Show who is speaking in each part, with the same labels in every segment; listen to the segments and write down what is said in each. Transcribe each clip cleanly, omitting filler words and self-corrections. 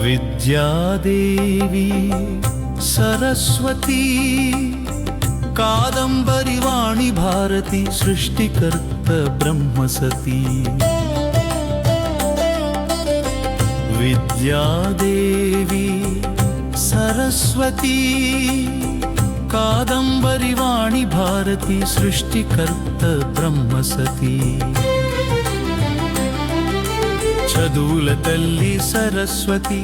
Speaker 1: विद्यादेवी सरस्वती कादम्बरिवाणी भारती सृष्टिकर्त ब्रह्मसती विद्यादेवी सरस्वती कादम्बरिवाणी भारती सृष्टिकर्त ब्रह्मसती చదువుల తల్లి సరస్వతి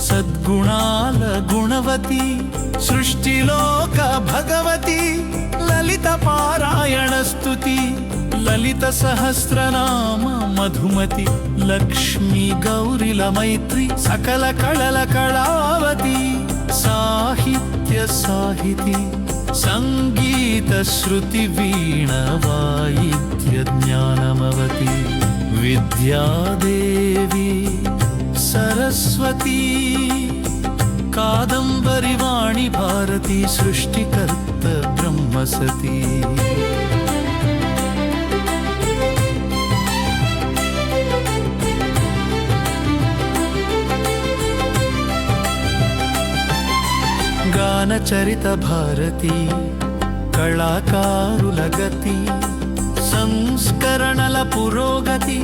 Speaker 1: సద్గుణాల గుణవతి సృష్టిలోక భగవతి లలిత పారాయణ స్తుతి లలిత సహస్రనామ మధుమతి లక్ష్మీ గౌరిల మైత్రి సకల కళల కళావతి సాహిత్య సాహితి సంగీత శృతి వీణ వాయిద్య జ్ఞానమవతి विद्यादेवी सरस्वती कादम्बरिवाणी भारती सृष्टिकर्त ब्रह्मसती गानचरित भारती कलाकारुल गति సంస్కరణల పురోగతి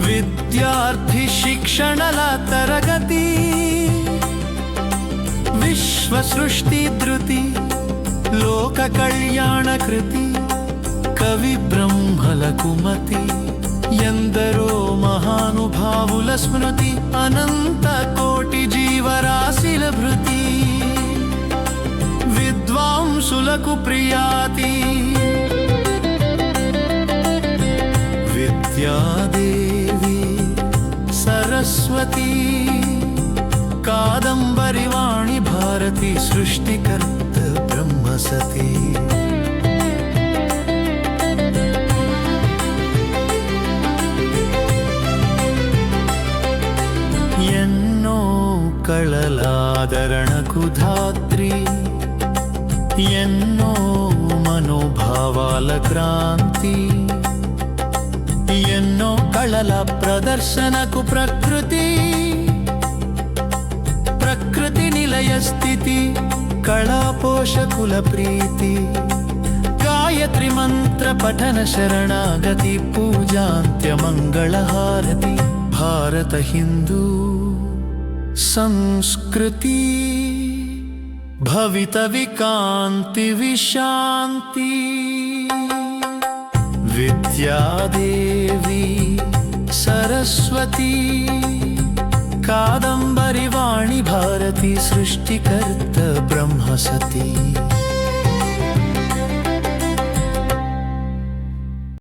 Speaker 1: విద్యార్థి శిక్షణల తరగతి విశ్వ సృష్టి ధృతి లోక కళ్యాణ కృతి కవి బ్రహ్మల కుమతి ఎందరో మహానుభావుల స్మృతి అనంత కోటి జీవరాశిల భృతి విద్వాంసులకు ప్రియాతి विद्यादेवी सरस्वती कादम्बरिवाणी भारती सृष्टिकर्त ब्रह्मसती ఎన్నో కళలాదరణకు ధాత్రి ఎన్నో మనోభావాల క్రాంతి ఎన్నో కళల ప్రదర్శనకు ప్రకృతి ప్రకృతి నిలయ స్థితి కళా పోషకుల ప్రీతి గాయత్రి మంత్ర పఠన శరణాగతి పూజాంత్య మంగళహారతి భారత హిందూ సంస్కృతి భవిత వికాంతి విశాంతి विद्यादेवी सरस्वती कादम्बरिवाणी भारती सृष्टिकर्त ब्रह्मसती।